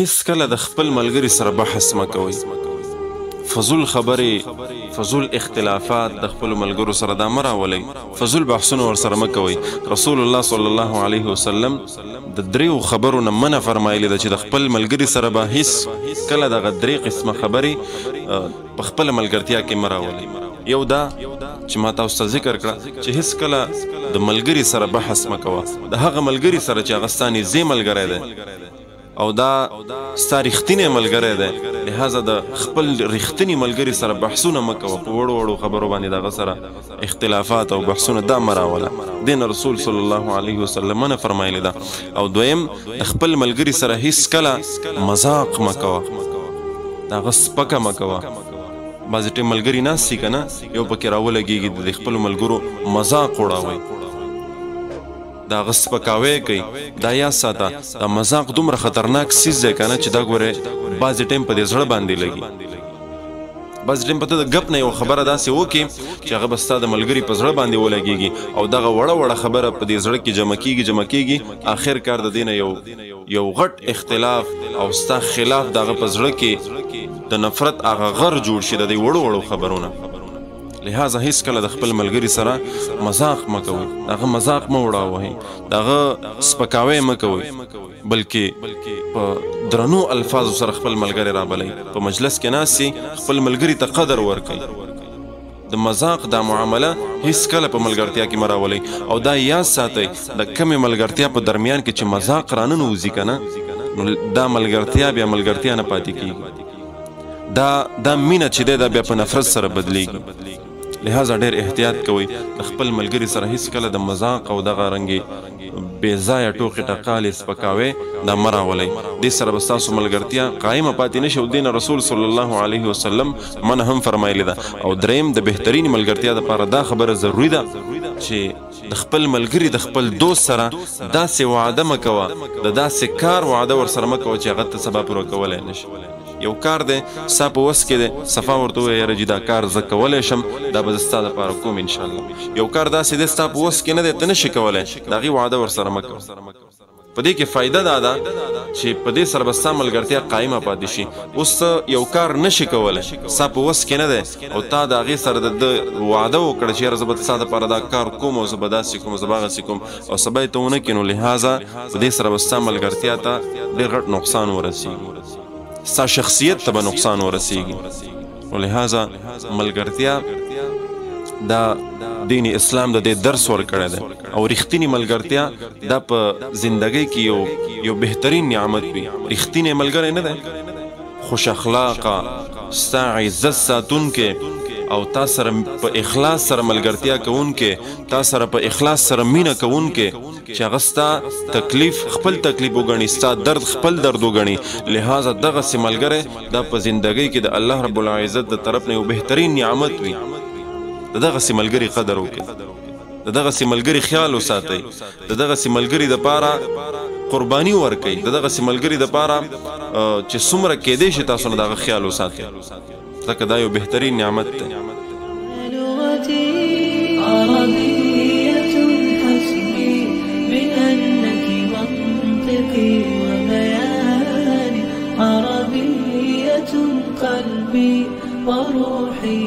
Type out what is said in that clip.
هیڅ کله د خپل ملګري سره بحث مه کوئ. فضول خبرې، فضول اختلافات د خپل ملګرو سره دا مه راولئ. فضول بحثونه ورسره مه کوئ. رسول الله صلی الله علیه وسلم د دریو خبرو نه منع فرمایلې ده چې د خپل ملګري سره به هیڅ کله دغه درې قسمه خبرې په خپله ملګرتیا کې مه راولئ. یو دا چې ما تاسو ته ذکر کړه چې هیڅ کله د ملګري سره بحث مه کوه. د هغه ملګري سره چې هغه ستا نږدې ملګری دی او دا ستا رښتینی ملګری دی، لهذا د خپل رښتیني ملګري سره بحثونه مه کوه. په وړو وړو خبرو باندې د هغه سره اختلافات او بحثونه دا مه راوله. دې نه رسول صلی الله علیه وسلم منع فرمایلې ده. او دویم د خپل ملګري سره هیڅ کله مذاق مه کوه، د هغه سپکه مه کوه. بعضې ټیم ملګري ناست دي که نه، یو پکې راولګېږي د خپلو ملګرو مذاق وړاوئ، دا هغه سپکاوی کوي. دا یاد ساته دا مذاق دومره خطرناک څیز دی که نه چې دا ګورې بعضې ټایم په دې زړه باندې لګي. بعضې ټایم په ته د ګپ نه یو خبره داسې وکړي چې هغه به ستا د ملګري په زړه باندې ولګېږي او دغه وړه وړه خبره په دې زړه کې جمع کېږي. آخر کار د دې نه یو غټ اختلاف او ستا خلاف د هغه په زړه کې د نفرت هغه غر جوړ شي د دې وړو وړو خبرونه. لہذا هیڅ کله د خپل ملګري سره مذاق مه کوئ، د هغه مذاق مه وړاوئ، د هغه سپکاوی مه کوئ، بلکې په درنو الفاظو سره خپل ملګری رابلئ. په مجلس کې ناست یې خپل ملګري ته قدر ورکئ. د مذاق دا معامله هیڅ کله په ملګرتیا کې مه راولئ. او دا یاد ساتئ د کمې ملګرتیا په درمیان کې چې مذاق راننوځي که نه، نو دا ملګرتیا بیا ملګرتیا نه پاتې کېږي. دا مینه چې دی دا بیا په نفرت سره بدلیږي. لہذا ډېر احتیاط کوئ. د خپل ملګري سره هیڅ کله د مذاق او دغه رنګې بې ځایه ټوکې ټقالې سپکاوی دا مه راولئ. دې سره به ستاسو ملګرتیا قایمه پاتې نه شي او دې نه رسول صلی الله علیه وسلم منع هم فرمایلې ده. او دریم د بهترین ملګرتیا دپاره دا خبره ضروري ده چې د خپل ملګري د خپل دوست سره داسې وعده مه کوه، د داسې کار وعده ورسره مه کوه چې هغه ته سبا پوره کولی نه شي. یو کار دی ستا په وس کې دی، صفا ورته ووایه یاره جي دا کار زه کولی شم، دا به زه ستا دپاره کوم انشاءالله. یو کار داسې دی ستا په وس کې نه دی، ته نه شي کولی، د هغې وعده ورسره مه کوه. په دې کې فایده دا ده چې په دې سره به ستا ملګرتیا قایمه پاتې شي. اوس ته یو کار نه شي کولی، ستا په وس کې نه دی او تا د هغې سره د وعده وکړه چې یاره زه به ستا دپاره دا کار کوم او زه به داسې کوم زه به هغسې کوم او سبا یې ته ونه کړې، نو لهذا په دې سره به ستا ملګرتیا ته ډېر غټ نقصان ورسېږي، ستا شخصیت ته به نقصان ورسېږي. نو لهذا ملګرتیا دا دین اسلام د دې درس ورکړی دی. او رښتینې ملګرتیا دا په زندګۍ کې یو بهترین نعمت وي. رښتینی ملګری نه دی، خوش اخلاقه، ستا عزت ساتونکی او تا سره په اخلاص سره ملګرتیا کوونکی، تا سره په اخلاص سره مینه کوونکی چې هغه ستا تکلیف خپل تکلیف وګڼي، ستا درد خپل درد وګڼي. لہذا دغسې ملګری دا په زندګۍ کې د الله رب العزت د طرف نه یو بهترین نعمت وي. د دغسې ملګري قدر وکړئ، د دغسې ملګري خیال وساتئ، د دغسې ملګري دپاره قرباني ورکئ، د دغسې ملګري دپاره چې څومره کیدی شي تاسو نه د هغه خیال وساتئ، ځکه دا یو بهترین نعمت دی. عربية قلبي وروحي